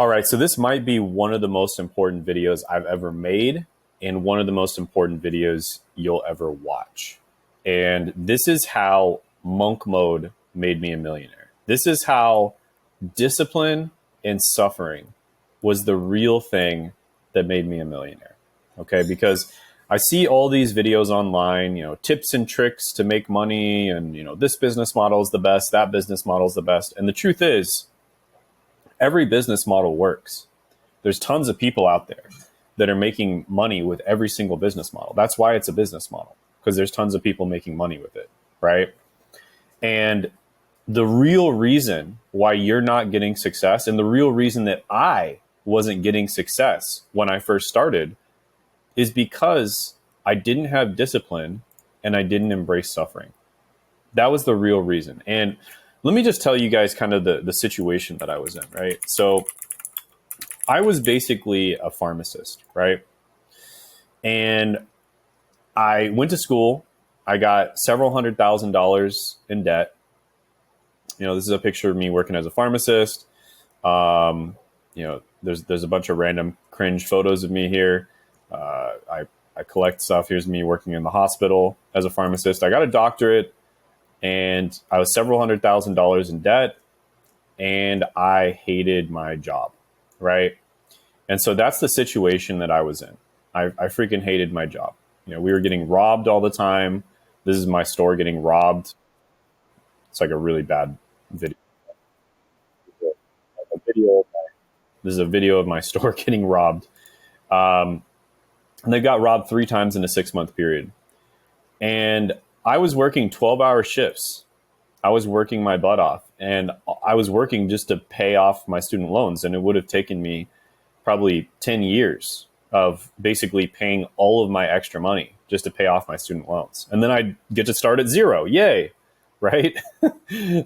All right, so this might be one of the most important videos I've ever made and one of the most important videos you'll ever watch. And this is how monk mode made me a millionaire. This is how discipline and suffering was the real thing that made me a millionaire. Okay, because I see all these videos online, tips and tricks to make money, and this business model is the best, that business model is the best. And the truth is, every business model works. There's tons of people out there that are making money with every single business model. That's why it's a business model, because there's tons of people making money with it, right? And the real reason why you're not getting success, and the real reason that I wasn't getting success when I first started, is because I didn't have discipline and I didn't embrace suffering. That was the real reason. And let me just tell you guys kind of the situation that I was in, right? So I was basically a pharmacist, right? And I went to school. I got several $100,000 in debt. This is a picture of me working as a pharmacist. There's a bunch of random cringe photos of me here. I collect stuff. Here's me working in the hospital as a pharmacist. I got a doctorate. And I was several $100,000 in debt, and I hated my job, right? And so that's the situation that I was in. I freaking hated my job. We were getting robbed all the time. This is my store getting robbed. It's like a really bad video. This is a video of my store getting robbed. And they got robbed 3 times in a 6-month period. And I was working 12-hour shifts. I was working my butt off, and I was working just to pay off my student loans. And it would have taken me probably 10 years of basically paying all of my extra money just to pay off my student loans. And then I'd get to start at zero. Yay. Right.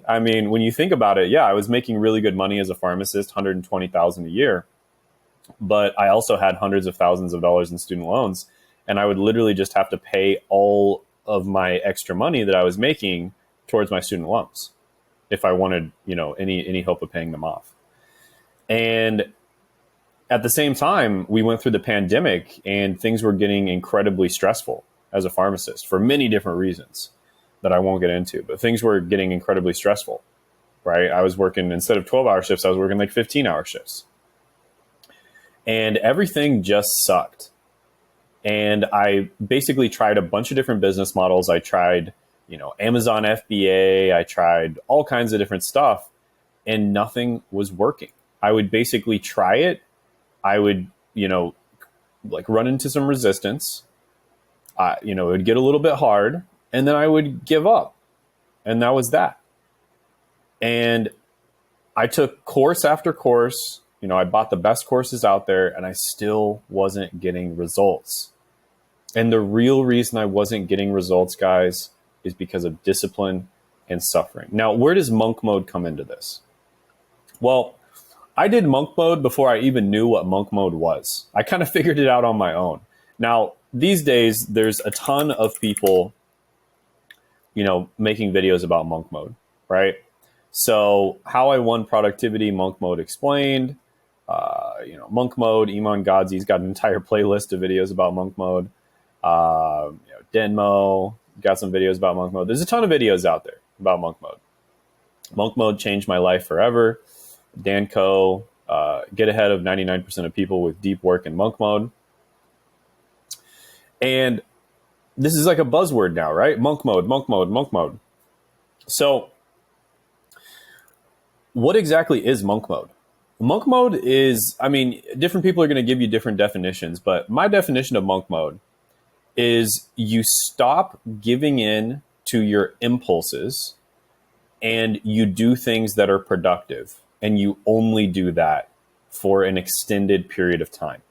I mean, when you think about it, I was making really good money as a pharmacist, $120,000 a year. But I also had hundreds of thousands of dollars in student loans. And I would literally just have to pay all of my extra money that I was making towards my student loans if I wanted, any hope of paying them off. And at the same time, we went through the pandemic and things were getting incredibly stressful as a pharmacist for many different reasons that I won't get into, but things were getting incredibly stressful, right? I was working, instead of 12-hour shifts, I was working like 15-hour shifts. And everything just sucked. And I basically tried a bunch of different business models. I tried, Amazon FBA. I tried all kinds of different stuff, and nothing was working. I would basically try it. I would, run into some resistance. It would get a little bit hard, and then I would give up. And that was that. And I took course after course. I bought the best courses out there, and I still wasn't getting results. And the real reason I wasn't getting results, guys, is because of discipline and suffering. Now, where does monk mode come into this? Well, I did monk mode before I even knew what monk mode was. I kind of figured it out on my own. Now, these days, there's a ton of people, making videos about monk mode, right? So how I won productivity, monk mode explained. Monk mode, Iman Gadzhi's got an entire playlist of videos about monk mode. Denmo got some videos about monk mode. There's a ton of videos out there about monk mode. Monk mode changed my life forever. Danco, get ahead of 99% of people with deep work in monk mode. And this is like a buzzword now, right? Monk mode, monk mode, monk mode. So what exactly is monk mode? Monk mode is, different people are going to give you different definitions, but my definition of monk mode is you stop giving in to your impulses and you do things that are productive, and you only do that for an extended period of time.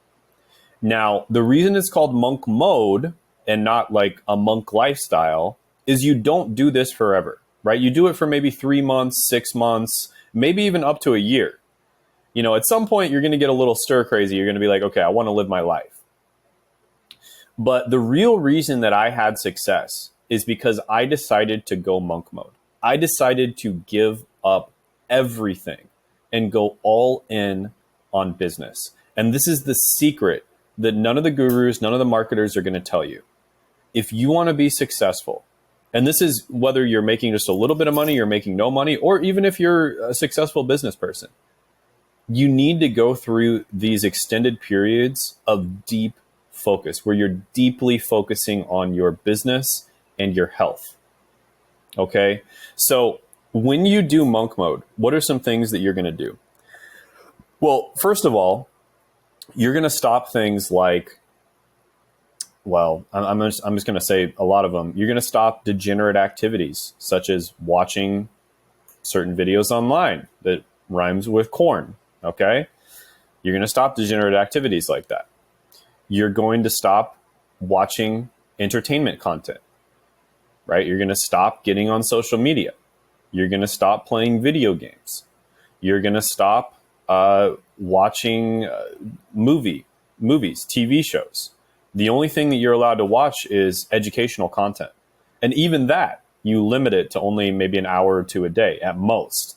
Now, the reason it's called monk mode and not like a monk lifestyle is you don't do this forever, right? You do it for maybe 3 months, 6 months, maybe even up to a year. At some point you're going to get a little stir crazy. You're going to be like, okay, I want to live my life. But the real reason that I had success is because I decided to go monk mode. I decided to give up everything and go all in on business. And this is the secret that none of the gurus, none of the marketers are going to tell you. If you want to be successful, and this is whether you're making just a little bit of money, you're making no money, or even if you're a successful business person, you need to go through these extended periods of deep focus where you're deeply focusing on your business and your health. Okay? So when you do monk mode, what are some things that you're going to do? Well, first of all, you're going to stop things like, well, I'm just going to say a lot of them. You're going to stop degenerate activities, such as watching certain videos online that rhymes with corn, okay? You're going to stop degenerate activities like that. You're going to stop watching entertainment content, right? You're going to stop getting on social media. You're going to stop playing video games. You're going to stop watching movies, TV shows. The only thing that you're allowed to watch is educational content. And even that, you limit it to only maybe an hour or two a day at most.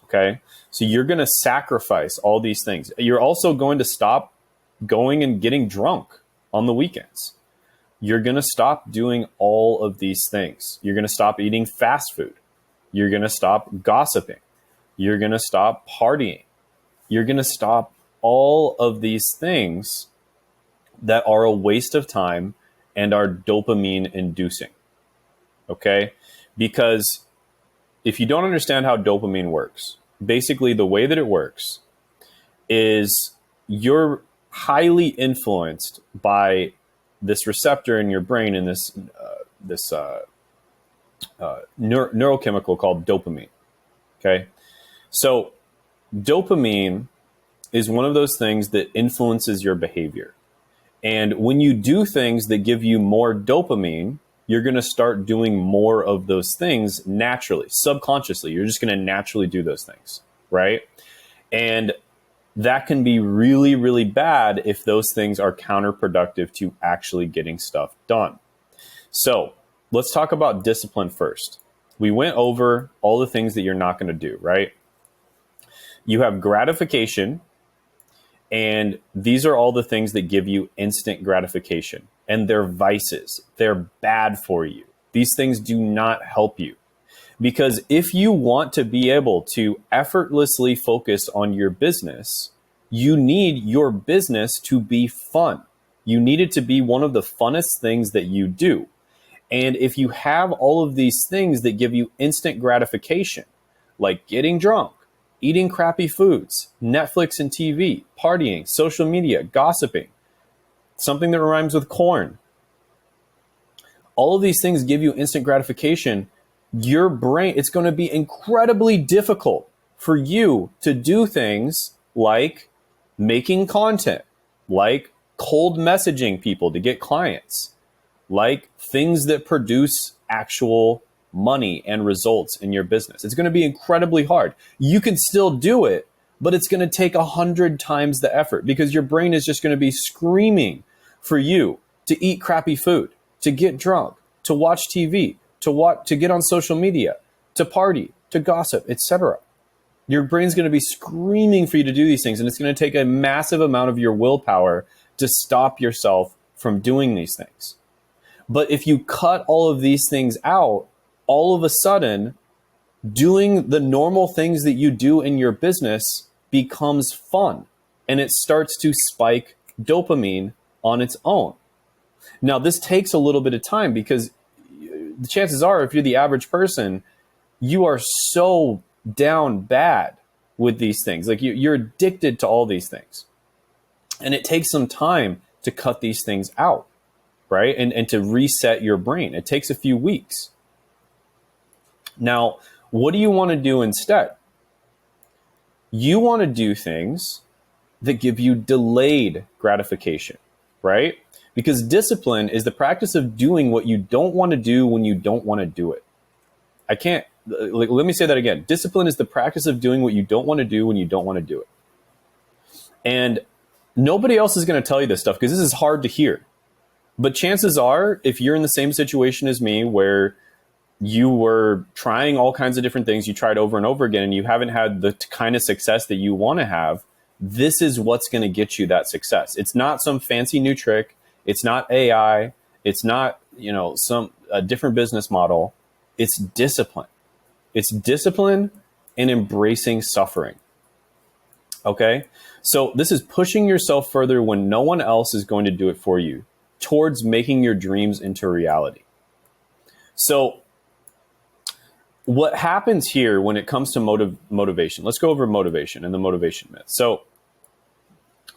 Okay? So you're going to sacrifice all these things. You're also going to stop going and getting drunk on the weekends. You're going to stop doing all of these things. You're going to stop eating fast food. You're going to stop gossiping. You're going to stop partying. You're going to stop all of these things that are a waste of time and are dopamine inducing. Okay? Because if you don't understand how dopamine works, basically the way that it works is you're highly influenced by this receptor in your brain and this neurochemical called dopamine. Okay? So dopamine is one of those things that influences your behavior. And when you do things that give you more dopamine, you're going to start doing more of those things naturally, subconsciously. You're just going to naturally do those things, right? And that can be really, really bad if those things are counterproductive to actually getting stuff done. So let's talk about discipline first. We went over all the things that you're not going to do, right? You have gratification. And these are all the things that give you instant gratification. And they're vices. They're bad for you. These things do not help you. Because if you want to be able to effortlessly focus on your business, you need your business to be fun. You need it to be one of the funnest things that you do. And if you have all of these things that give you instant gratification, like getting drunk, eating crappy foods, Netflix and TV, partying, social media, gossiping, something that rhymes with corn. All of these things give you instant gratification. Your brain, it's going to be incredibly difficult for you to do things like making content, like cold messaging people to get clients, like things that produce actual money and results in your business. It's going to be incredibly hard. You can still do it, but it's going to take 100 times the effort because your brain is just going to be screaming for you to eat crappy food, to get drunk, to watch TV, to get on social media, to party, to gossip, etc. Your brain's going to be screaming for you to do these things, and it's going to take a massive amount of your willpower to stop yourself from doing these things. But if you cut all of these things out, all of a sudden, doing the normal things that you do in your business becomes fun, and it starts to spike dopamine on its own. Now, this takes a little bit of time because the chances are, if you're the average person, you are so down bad with these things. Like you're addicted to all these things. And it takes some time to cut these things out, right? And to reset your brain. It takes a few weeks. Now, what do you want to do instead? You want to do things that give you delayed gratification, right? Because discipline is the practice of doing what you don't want to do when you don't want to do it. Let me say that again. Discipline is the practice of doing what you don't want to do when you don't want to do it. And nobody else is going to tell you this stuff because this is hard to hear. But chances are, if you're in the same situation as me where you were trying all kinds of different things. You tried over and over again, and you haven't had the kind of success that you want to have. This is what's going to get you that success. It's not some fancy new trick. It's not AI. It's not, some a different business model. It's discipline. It's discipline and embracing suffering. Okay? So this is pushing yourself further when no one else is going to do it for you, towards making your dreams into reality. So what happens here when it comes to motivation? Let's go over motivation and the motivation myth. So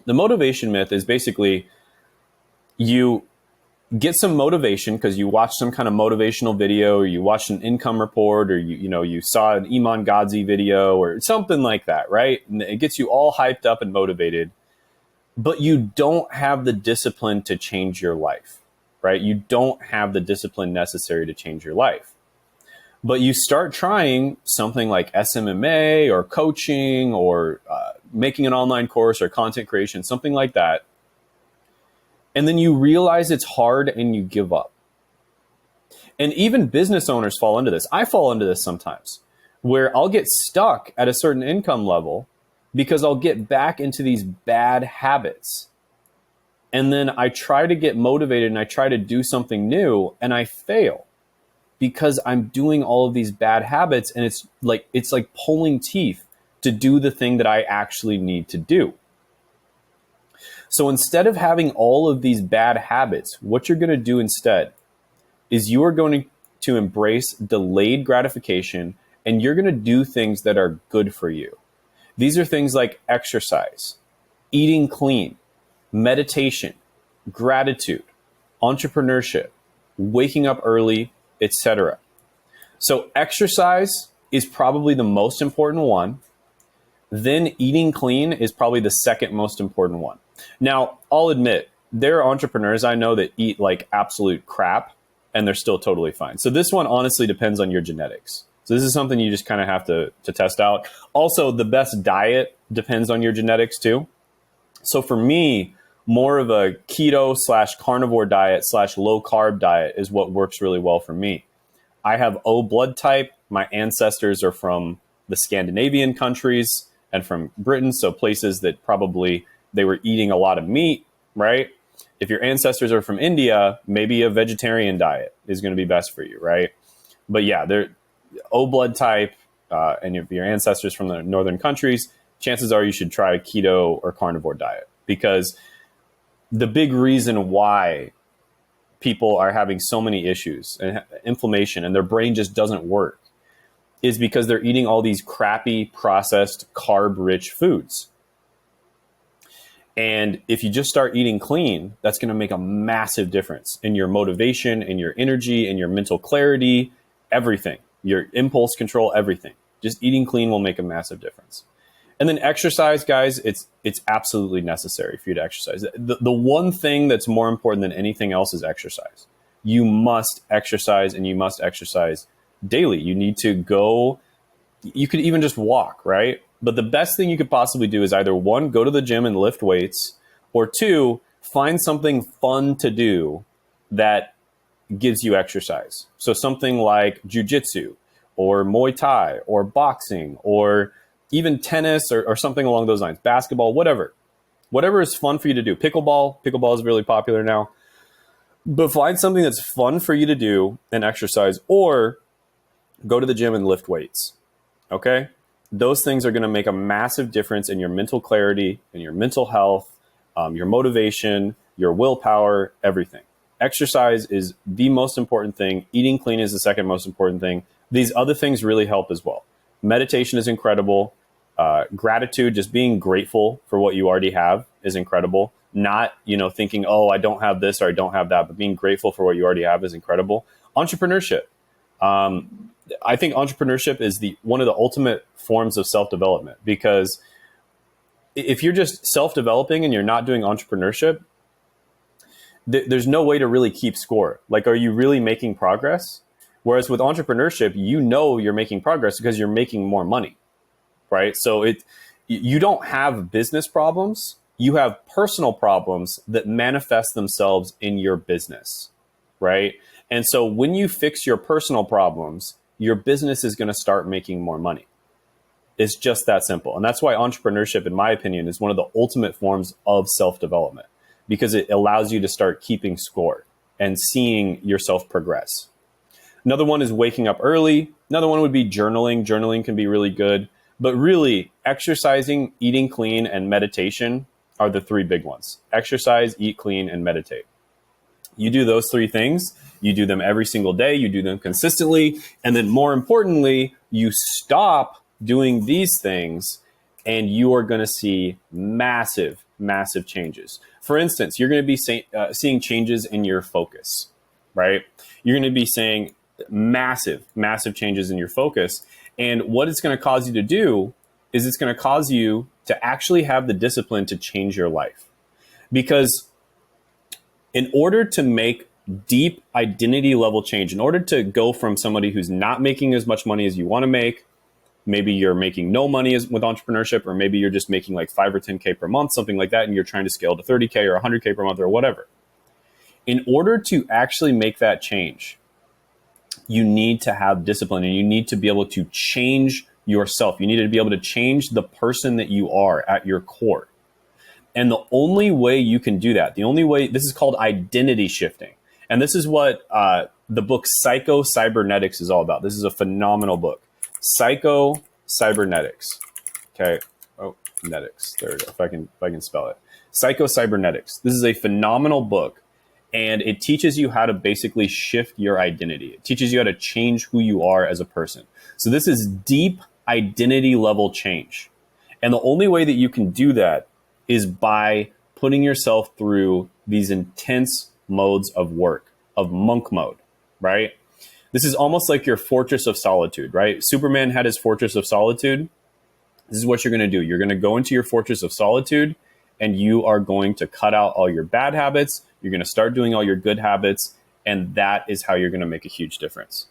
the motivation myth is basically you get some motivation because you watched some kind of motivational video, or you watched an income report, or you saw an Iman Gadzhi video or something like that, right? And it gets you all hyped up and motivated, but you don't have the discipline to change your life, right? You don't have the discipline necessary to change your life. But you start trying something like SMMA or coaching or making an online course or content creation, something like that. And then you realize it's hard and you give up. And even business owners fall into this. I fall into this sometimes, where I'll get stuck at a certain income level because I'll get back into these bad habits. And then I try to get motivated and I try to do something new and I fail, because I'm doing all of these bad habits, and it's like pulling teeth to do the thing that I actually need to do. So instead of having all of these bad habits, what you're going to do instead is you are going to embrace delayed gratification, and you're going to do things that are good for you. These are things like exercise, eating clean, meditation, gratitude, entrepreneurship, waking up early, etc. So exercise is probably the most important one. Then eating clean is probably the second most important one. Now, I'll admit, there are entrepreneurs I know that eat like absolute crap and they're still totally fine. So this one honestly depends on your genetics. So this is something you just kind of have to test out. Also, the best diet depends on your genetics too. So for me, more of a keto / carnivore diet / low carb diet is what works really well for me. I have O blood type. My ancestors are from the Scandinavian countries and from Britain, so places that probably they were eating a lot of meat, right? If your ancestors are from India, maybe a vegetarian diet is going to be best for you, right? But yeah, they're O blood type, and if your ancestors from the northern countries, chances are you should try a keto or carnivore diet, because the big reason why people are having so many issues and inflammation and their brain just doesn't work is because they're eating all these crappy, processed, carb-rich foods. And if you just start eating clean, that's going to make a massive difference in your motivation, in your energy, in your mental clarity, everything, your impulse control, everything. Just eating clean will make a massive difference. And then exercise, guys, it's absolutely necessary for you to exercise. The one thing that's more important than anything else is exercise. You must exercise, and you must exercise daily. You need to go, you could even just walk, right? But the best thing you could possibly do is either one, go to the gym and lift weights, or two, find something fun to do that gives you exercise. So something like jujitsu or Muay Thai or boxing or even tennis or something along those lines, basketball, whatever is fun for you to do. Pickleball is really popular now. But find something that's fun for you to do and exercise, or go to the gym and lift weights, okay? Those things are going to make a massive difference in your mental clarity, in your mental health, your motivation, your willpower, everything. Exercise is the most important thing. Eating clean is the second most important thing. These other things really help as well. Meditation is incredible. Gratitude, just being grateful for what you already have, is incredible. Not, thinking, oh, I don't have this or I don't have that, but being grateful for what you already have is incredible. Entrepreneurship. I think entrepreneurship is one of the ultimate forms of self-development, because if you're just self-developing and you're not doing entrepreneurship, there's no way to really keep score. Like, are you really making progress? Whereas with entrepreneurship, you're making progress because you're making more money, right? So you don't have business problems. You have personal problems that manifest themselves in your business, right? And so when you fix your personal problems, your business is going to start making more money. It's just that simple. And that's why entrepreneurship, in my opinion, is one of the ultimate forms of self-development, because it allows you to start keeping score and seeing yourself progress. Another one is waking up early. Another one would be journaling. Journaling can be really good. But really, exercising, eating clean, and meditation are the three big ones. Exercise, eat clean, and meditate. You do those three things. You do them every single day. You do them consistently. And then more importantly, you stop doing these things and you are going to see massive, massive changes. For instance, you're going to be seeing changes in your focus, right? You're going to be seeing massive, massive changes in your focus. And what it's going to cause you to do is it's going to cause you to actually have the discipline to change your life. Because in order to make deep identity level change, in order to go from somebody who's not making as much money as you want to make, maybe you're making no money with entrepreneurship, or maybe you're just making like 5 or 10K per month, something like that, and you're trying to scale to 30K or 100K per month or whatever. In order to actually make that change, you need to have discipline and you need to be able to change yourself. You need to be able to change the person that you are at your core. And the only way you can do that, the only way, this is called identity shifting. And this is what the book Psycho Cybernetics is all about. This is a phenomenal book. Psycho Cybernetics. Okay. Oh, netics. There we go. If I can spell it. Psycho Cybernetics. This is a phenomenal book. And it teaches you how to basically shift your identity. It teaches you how to change who you are as a person. So this is deep identity level change. And the only way that you can do that is by putting yourself through these intense modes of work, of monk mode, right? This is almost like your fortress of solitude, right? Superman had his fortress of solitude. This is what you're going to do. You're going to go into your fortress of solitude and you are going to cut out all your bad habits. You're going to start doing all your good habits. And that is how you're going to make a huge difference.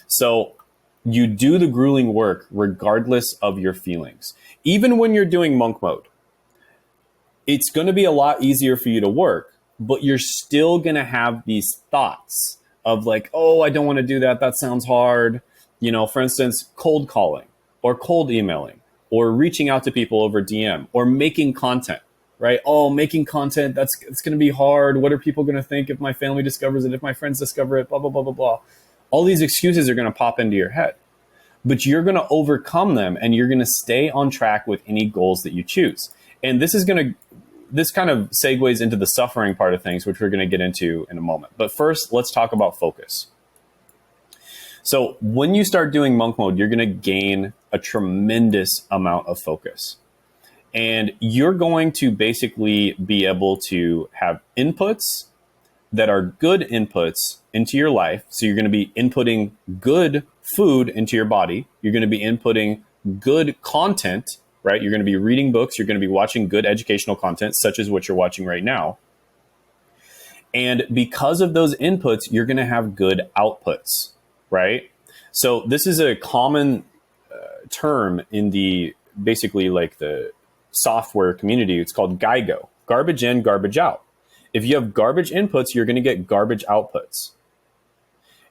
So you do the grueling work regardless of your feelings. Even when you're doing monk mode, it's going to be a lot easier for you to work, but you're still going to have these thoughts of like, oh, I don't want to do that. That sounds hard. You know, for instance, cold calling or cold emailing or reaching out to people over DM or making content, right? Oh, making content, it's going to be hard. What are people going to think if my family discovers it, if my friends discover it, blah, blah, blah, blah, blah. All these excuses are going to pop into your head, but you're going to overcome them and you're going to stay on track with any goals that you choose. And this kind of segues into the suffering part of things, which we're going to get into in a moment. But first, let's talk about focus. So when you start doing monk mode, you're going to gain a tremendous amount of focus. And you're going to basically be able to have inputs that are good inputs into your life. So you're going to be inputting good food into your body. You're going to be inputting good content, right? You're going to be reading books. You're going to be watching good educational content, such as what you're watching right now. And because of those inputs, you're going to have good outputs, right? So this is a common term in the basically like the software community. It's called GIGO, garbage in, garbage out. If you have garbage inputs, you're going to get garbage outputs.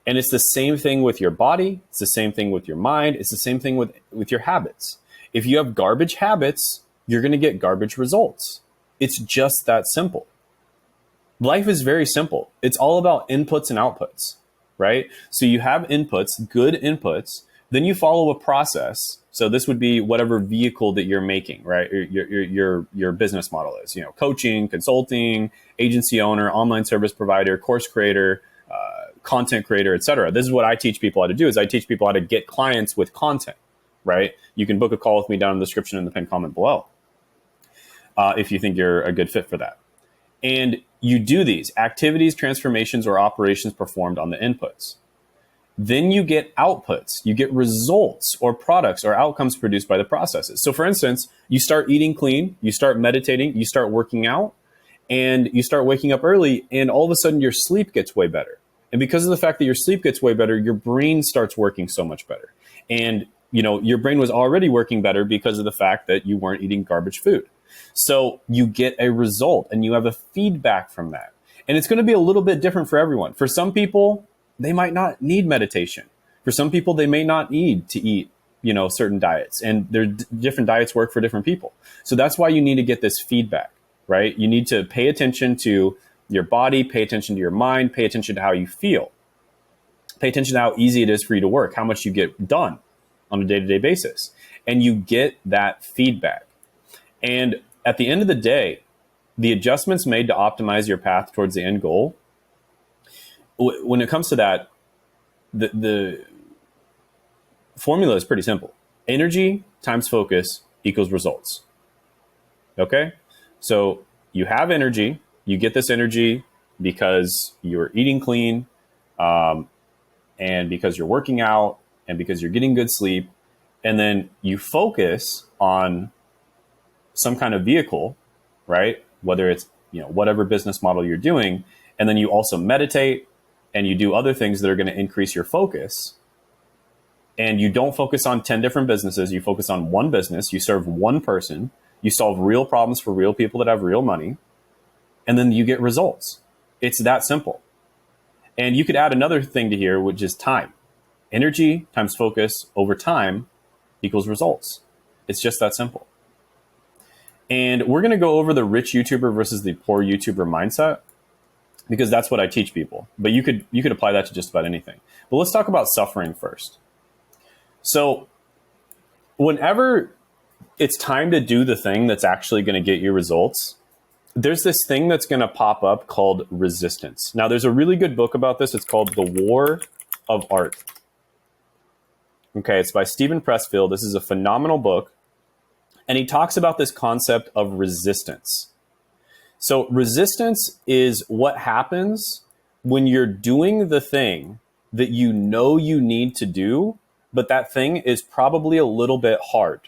And it's the same thing with your body. It's the same thing with your mind. It's the same thing with your habits. If you have garbage habits, you're going to get garbage results. It's just that simple. Life is very simple. It's all about inputs and outputs, right? So you have inputs, good inputs, then you follow a process. So this would be whatever vehicle that you're making, right? Your business model is, you know, coaching, consulting, agency owner, online service provider, course creator, content creator, etc. This is what I teach people how to do. Is I teach people how to get clients with content, right? You can book a call with me down in the description in the pinned comment below if you think you're a good fit for that. And you do these activities, transformations, or operations performed on the inputs. Then you get outputs, you get results or products or outcomes produced by the processes. So for instance, you start eating clean, you start meditating, you start working out, and you start waking up early, and all of a sudden your sleep gets way better. And because of the fact that your sleep gets way better, your brain starts working so much better. And you know, your brain was already working better because of the fact that you weren't eating garbage food. So you get a result and you have a feedback from that. And it's going to be a little bit different for everyone. For some people, they might not need meditation. For some people, they may not need to eat, certain diets, and different diets work for different people. So that's why you need to get this feedback, right? You need to pay attention to your body, pay attention to your mind, pay attention to how you feel, pay attention to how easy it is for you to work, how much you get done on a day-to-day basis. And you get that feedback. And at the end of the day, the adjustments made to optimize your path towards the end goal, when it comes to that, the formula is pretty simple. Energy times focus equals results. Okay? So you have energy. You get this energy because you're eating clean, and because you're working out, and because you're getting good sleep. And then you focus on some kind of vehicle, right? Whether it's, whatever business model you're doing. And then you also meditate and you do other things that are going to increase your focus. And you don't focus on 10 different businesses. You focus on one business. You serve one person. You solve real problems for real people that have real money. And then you get results. It's that simple. And you could add another thing to here, which is time. Energy times focus over time equals results. It's just that simple. And we're going to go over the rich YouTuber versus the poor YouTuber mindset, because that's what I teach people. But you could apply that to just about anything. But let's talk about suffering first. So whenever it's time to do the thing that's actually going to get you results, there's this thing that's going to pop up called resistance. Now, there's a really good book about this. It's called The War of Art. Okay, it's by Stephen Pressfield. This is a phenomenal book. And he talks about this concept of resistance. So resistance is what happens when you're doing the thing that you know you need to do, but that thing is probably a little bit hard.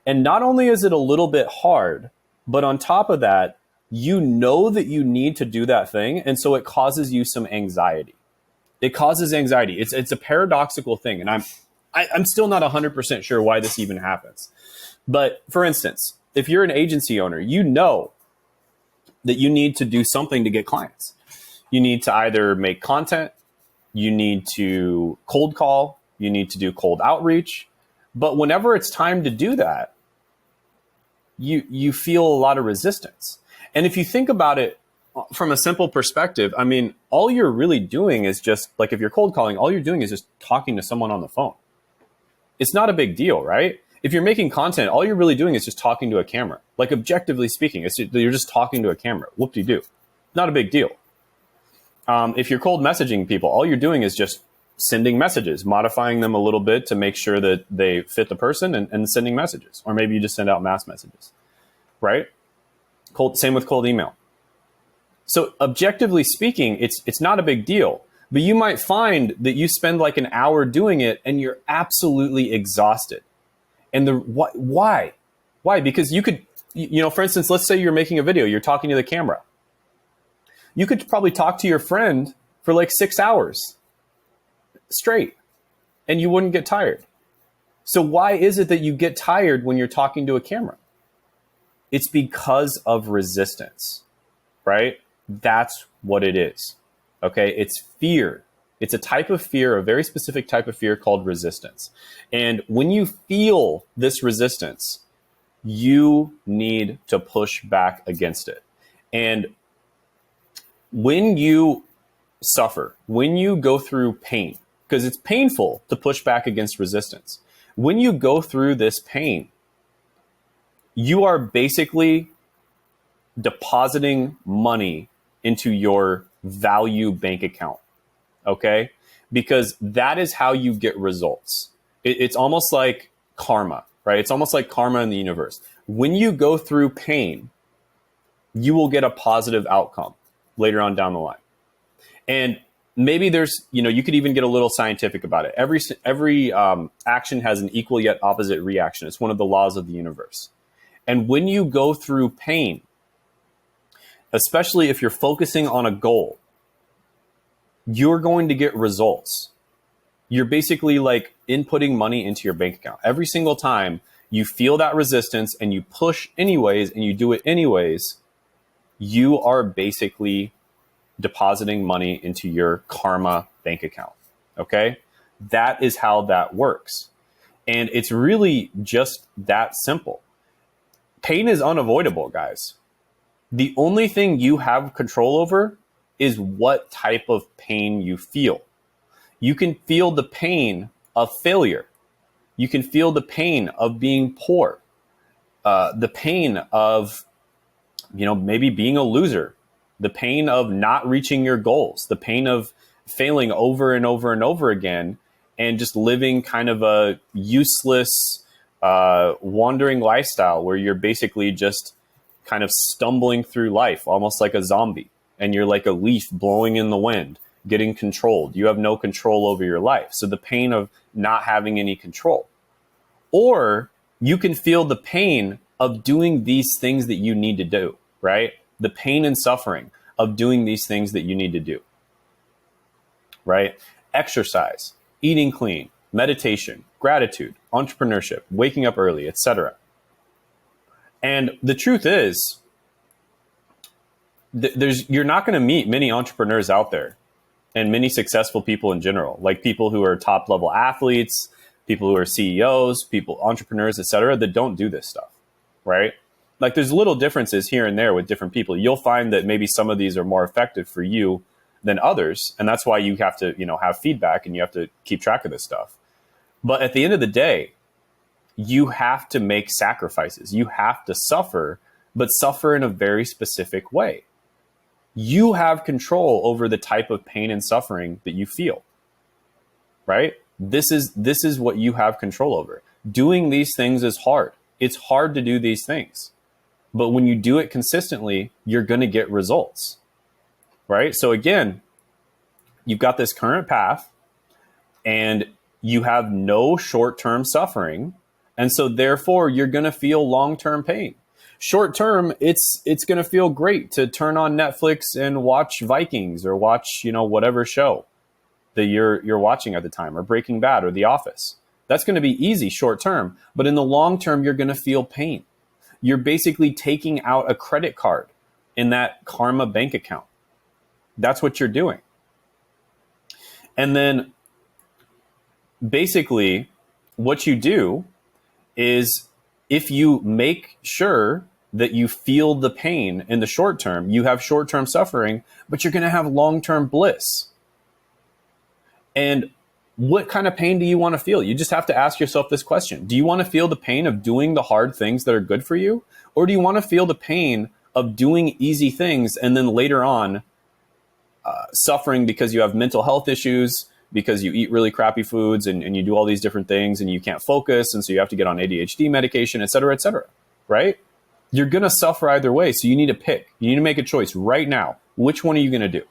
And not only is it a little bit hard, but on top of that, you know that you need to do that thing. And so it causes you some anxiety. It causes anxiety. It's a paradoxical thing. And I'm still not 100% sure why this even happens. But for instance, if you're an agency owner, you know that you need to do something to get clients. You need to either make content, you need to cold call, you need to do cold outreach. But whenever it's time to do that, you feel a lot of resistance. And if you think about it from a simple perspective, I mean, all you're really doing is just, like if you're cold calling, all you're doing is just talking to someone on the phone. It's not a big deal, right? If you're making content, all you're really doing is just talking to a camera. Like objectively speaking, you're just talking to a camera. Whoop-de-doo. Not a big deal. If you're cold messaging people, all you're doing is just sending messages, modifying them a little bit to make sure that they fit the person, and sending messages. Or maybe you just send out mass messages, right? Same with cold email. So objectively speaking, it's not a big deal. But you might find that you spend like an hour doing it and you're absolutely exhausted. And why? Why? Because you could, for instance, let's say you're making a video, you're talking to the camera. You could probably talk to your friend for like 6 hours straight and you wouldn't get tired. So why is it that you get tired when you're talking to a camera? It's because of resistance, right? That's what it is. Okay, it's fear. It's a type of fear, a very specific type of fear called resistance. And when you feel this resistance, you need to push back against it. And when you suffer, when you go through pain, because it's painful to push back against resistance, when you go through this pain, you are basically depositing money into your value bank account, okay? Because that is how you get results. It's almost like karma, right? It's almost like karma in the universe. When you go through pain, you will get a positive outcome later on down the line. And maybe there's, you could even get a little scientific about it. Every action has an equal yet opposite reaction. It's one of the laws of the universe. And when you go through pain, especially if you're focusing on a goal, you're going to get results. You're basically like inputting money into your bank account. Every single time you feel that resistance and you push anyways and you do it anyways, you are basically depositing money into your karma bank account. Okay? That is how that works. And it's really just that simple. Pain is unavoidable, guys. The only thing you have control over is what type of pain you feel. You can feel the pain of failure. You can feel the pain of being poor, the pain of, maybe being a loser, the pain of not reaching your goals, the pain of failing over and over and over again, and just living kind of a useless, wandering lifestyle where you're basically just kind of stumbling through life, almost like a zombie, and you're like a leaf blowing in the wind, getting controlled. You have no control over your life. So the pain of not having any control. Or you can feel the pain of doing these things that you need to do, right? The pain and suffering of doing these things that you need to do, right? Exercise, eating clean, meditation, gratitude, entrepreneurship, waking up early, etc. And the truth is, you're not going to meet many entrepreneurs out there and many successful people in general, like people who are top level athletes, people who are CEOs, entrepreneurs, etc., that don't do this stuff, right? Like there's little differences here and there with different people. You'll find that maybe some of these are more effective for you than others. And that's why you have to, have feedback and you have to keep track of this stuff. But at the end of the day, you have to make sacrifices. You have to suffer, but suffer in a very specific way. You have control over the type of pain and suffering that you feel, right? This is what you have control over. Doing these things is hard. It's hard to do these things. But when you do it consistently, you're going to get results, right? So again, you've got this current path and you have no short-term suffering. And so therefore, you're going to feel long-term pain. Short-term, it's going to feel great to turn on Netflix and watch Vikings or watch, whatever show that you're watching at the time, or Breaking Bad or The Office. That's going to be easy short-term. But in the long term, you're going to feel pain. You're basically taking out a credit card in that karma bank account. That's what you're doing. And then basically what you do is, if you make sure that you feel the pain in the short term, you have short-term suffering, but you're going to have long-term bliss. And what kind of pain do you want to feel? You just have to ask yourself this question. Do you want to feel the pain of doing the hard things that are good for you? Or do you want to feel the pain of doing easy things and then later on suffering because you have mental health issues, because you eat really crappy foods and you do all these different things and you can't focus, and so you have to get on ADHD medication, et cetera, right? You're going to suffer either way, so you need to pick. You need to make a choice right now. Which one are you going to do?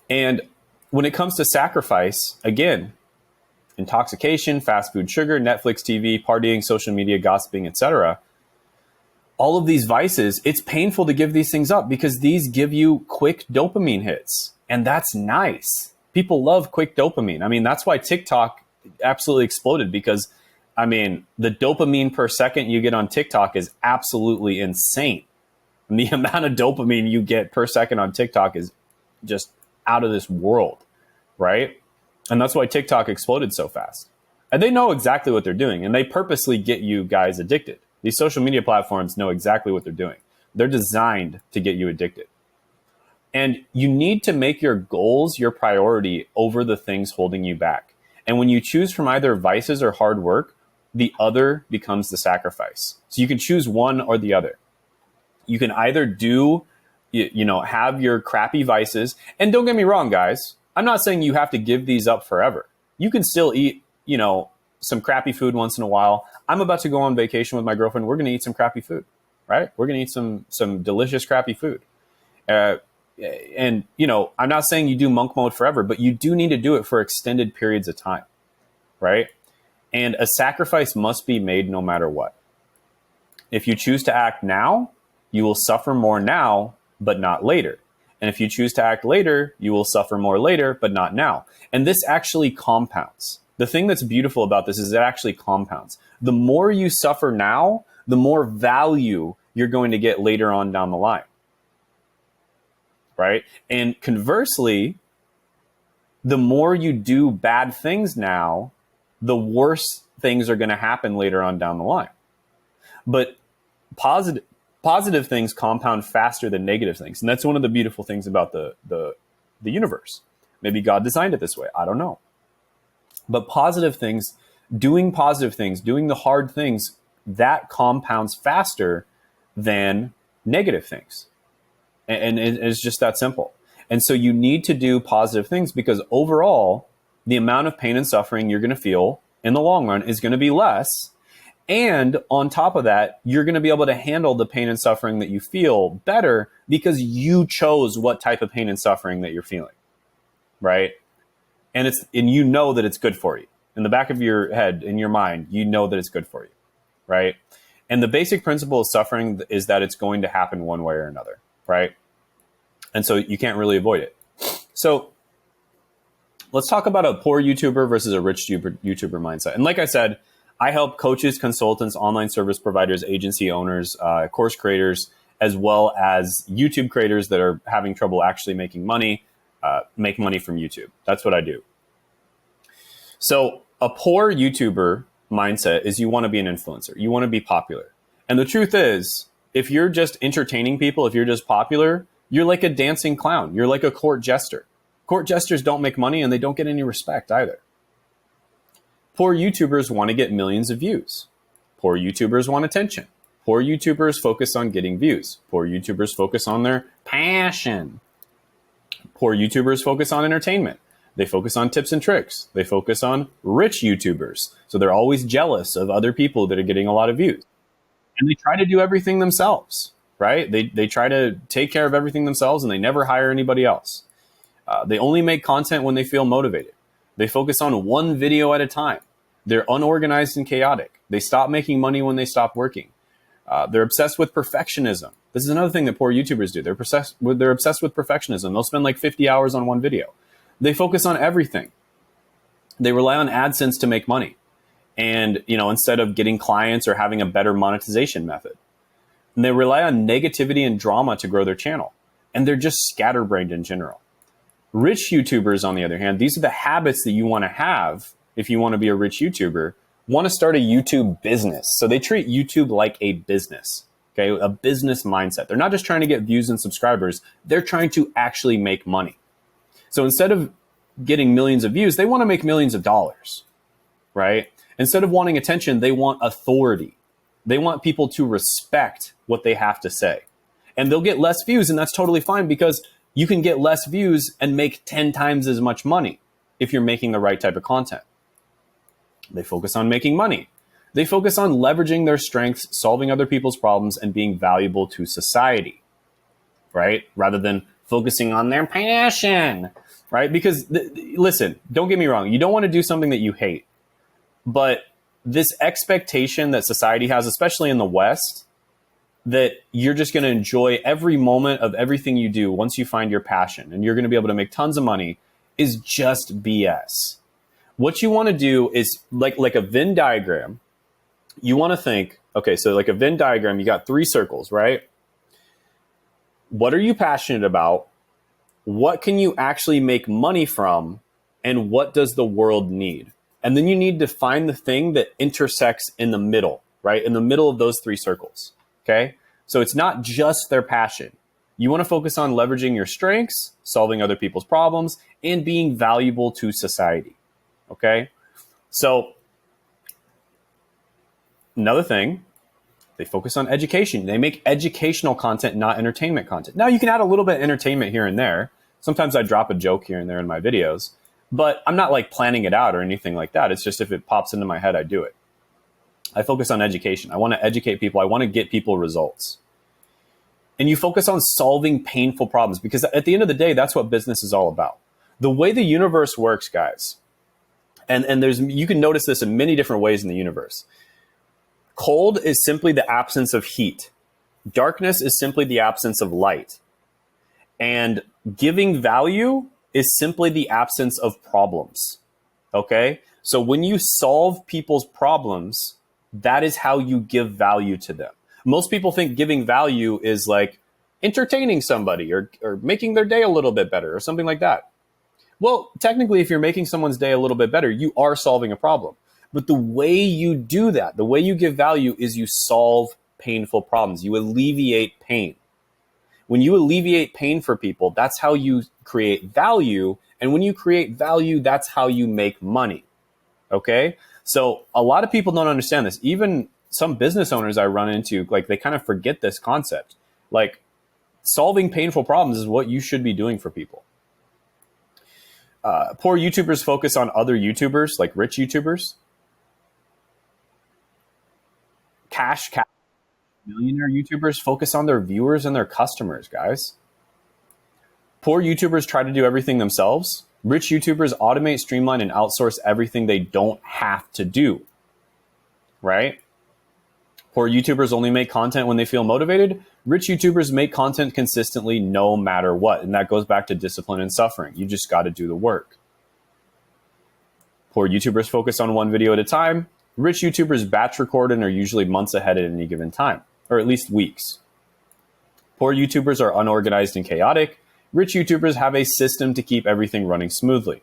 And when it comes to sacrifice, again, intoxication, fast food, sugar, Netflix, TV, partying, social media, gossiping, etc., all of these vices, it's painful to give these things up because these give you quick dopamine hits. And that's nice. People love quick dopamine. I mean, that's why TikTok absolutely exploded, because, I mean, the dopamine per second you get on TikTok is absolutely insane. And the amount of dopamine you get per second on TikTok is just out of this world, right? And that's why TikTok exploded so fast. And they know exactly what they're doing, and they purposely get you guys addicted. These social media platforms know exactly what they're doing. They're designed to get you addicted. And you need to make your goals your priority over the things holding you back. And when you choose from either vices or hard work, the other becomes the sacrifice. So you can choose one or the other. You can either have your crappy vices. And don't get me wrong, guys. I'm not saying you have to give these up forever. You can still eat, some crappy food once in a while. I'm about to go on vacation with my girlfriend. We're going to eat some crappy food, right? We're going to eat some delicious crappy food. And, I'm not saying you do monk mode forever, but you do need to do it for extended periods of time, right? And a sacrifice must be made no matter what. If you choose to act now, you will suffer more now, but not later. And if you choose to act later, you will suffer more later, but not now. And this actually compounds. The thing that's beautiful about this is it actually compounds. The more you suffer now, the more value you're going to get later on down the line. right? And conversely, the more you do bad things now, the worse things are going to happen later on down the line. But positive things compound faster than negative things, and that's one of the beautiful things about the universe. Maybe God designed it this way. I don't know. But positive things, doing the hard things, that compounds faster than negative things. And it's just that simple. And so you need to do positive things, because overall, the amount of pain and suffering you're going to feel in the long run is going to be less. And on top of that, you're going to be able to handle the pain and suffering that you feel better, because you chose what type of pain and suffering that you're feeling, right? And you know that it's good for you. In the back of your head, in your mind, you know that it's good for you, right? And the basic principle of suffering is that it's going to happen one way or another, right? And so you can't really avoid it. So let's talk about a poor YouTuber versus a rich YouTuber mindset. And like I said, I help coaches, consultants, online service providers, agency owners, course creators, as well as YouTube creators that are having trouble actually making money, make money from YouTube. That's what I do. So a poor YouTuber mindset is you want to be an influencer. You want to be popular. And the truth is, if you're just entertaining people, if you're just popular, you're like a dancing clown. You're like a court jester. Court jesters don't make money, and they don't get any respect either. Poor YouTubers want to get millions of views. Poor YouTubers want attention. Poor YouTubers focus on getting views. Poor YouTubers focus on their passion. Poor YouTubers focus on entertainment. They focus on tips and tricks. They focus on rich YouTubers. So they're always jealous of other people that are getting a lot of views. And they try to do everything themselves, right? They try to take care of everything themselves, and they never hire anybody else. They only make content when they feel motivated. They focus on one video at a time. They're unorganized and chaotic. They stop making money when they stop working. They're obsessed with perfectionism. This is another thing that poor YouTubers do. They're obsessed with perfectionism. They'll spend like 50 hours on one video. They focus on everything. They rely on AdSense to make money. And, instead of getting clients or having a better monetization method. And they rely on negativity and drama to grow their channel. And they're just scatterbrained in general. Rich YouTubers, on the other hand, these are the habits that you want to have if you want to be a rich YouTuber, want to start a YouTube business. So they treat YouTube like a business, okay? A business mindset. They're not just trying to get views and subscribers. They're trying to actually make money. So instead of getting millions of views, they want to make millions of dollars, right? Instead of wanting attention, they want authority. They want people to respect what they have to say. And they'll get less views, and that's totally fine, because you can get less views and make 10 times as much money if you're making the right type of content. They focus on making money. They focus on leveraging their strengths, solving other people's problems, and being valuable to society, right? Rather than focusing on their passion, right? Because, listen, don't get me wrong. You don't want to do something that you hate. But this expectation that society has, especially in the West, that you're just going to enjoy every moment of everything you do once you find your passion, and you're going to be able to make tons of money, is just BS. What you want to do is like a Venn diagram. You want to think, okay, so like a Venn diagram, you got 3 circles, right? What are you passionate about? What can you actually make money from? And what does the world need? And then you need to find the thing that intersects in the middle, right? In the middle of those 3 circles, okay? So it's not just their passion. You want to focus on leveraging your strengths, solving other people's problems, and being valuable to society, okay? So another thing, they focus on education. They make educational content, not entertainment content. Now, you can add a little bit of entertainment here and there. Sometimes I drop a joke here and there in my videos, but I'm not like planning it out or anything like that. It's just if it pops into my head, I do it. I focus on education. I want to educate people. I want to get people results. And you focus on solving painful problems, because at the end of the day, that's what business is all about. The way the universe works, guys, and you can notice this in many different ways in the universe. Cold is simply the absence of heat. Darkness is simply the absence of light. And giving value is simply the absence of problems, okay? So when you solve people's problems, that is how you give value to them. Most people think giving value is like, entertaining somebody or making their day a little bit better or something like that. Well, technically, if you're making someone's day a little bit better, you are solving a problem. But the way you do that, the way you give value is you solve painful problems. You alleviate pain. When you alleviate pain for people, that's how you create value. And when you create value, that's how you make money. Okay? So a lot of people don't understand this. Even some business owners I run into, like, they kind of forget this concept. Like, solving painful problems is what you should be doing for people. Poor YouTubers focus on other YouTubers, like rich YouTubers. Cash millionaire YouTubers focus on their viewers and their customers, guys. Poor YouTubers try to do everything themselves. Rich YouTubers automate, streamline, and outsource everything they don't have to do, right? Poor YouTubers only make content when they feel motivated. Rich YouTubers make content consistently no matter what. And that goes back to discipline and suffering. You just got to do the work. Poor YouTubers focus on one video at a time. Rich YouTubers batch record and are usually months ahead at any given time, or at least weeks. Poor YouTubers are unorganized and chaotic. Rich YouTubers have a system to keep everything running smoothly.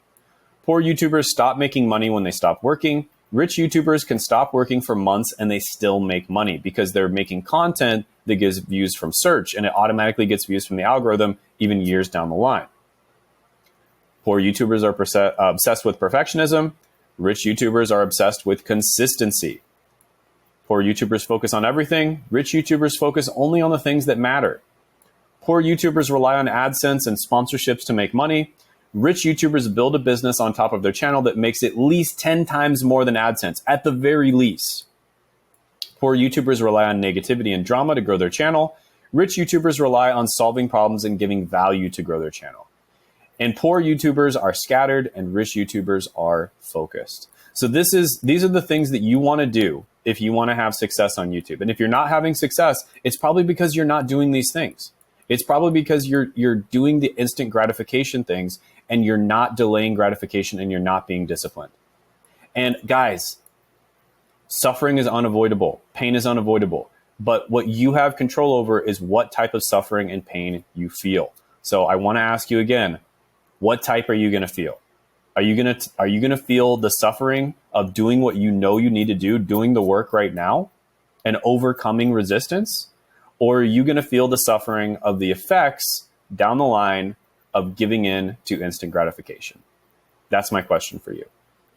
Poor YouTubers stop making money when they stop working. Rich YouTubers can stop working for months and they still make money because they're making content that gets views from search and it automatically gets views from the algorithm even years down the line. Poor YouTubers are obsessed with perfectionism. Rich YouTubers are obsessed with consistency. Poor YouTubers focus on everything. Rich YouTubers focus only on the things that matter. Poor YouTubers rely on AdSense and sponsorships to make money. Rich YouTubers build a business on top of their channel that makes at least 10 times more than AdSense, at the very least. Poor YouTubers rely on negativity and drama to grow their channel. Rich YouTubers rely on solving problems and giving value to grow their channel. And poor YouTubers are scattered and rich YouTubers are focused. So these are the things that you want to do if you want to have success on YouTube. And if you're not having success, it's probably because you're not doing these things. It's probably because you're doing the instant gratification things and you're not delaying gratification and you're not being disciplined. And guys, suffering is unavoidable. Pain is unavoidable. But what you have control over is what type of suffering and pain you feel. So I want to ask you again, what type are you going to feel? Are you going to feel the suffering of doing what you know you need to do, doing the work right now and overcoming resistance? Or are you going to feel the suffering of the effects down the line of giving in to instant gratification? That's my question for you.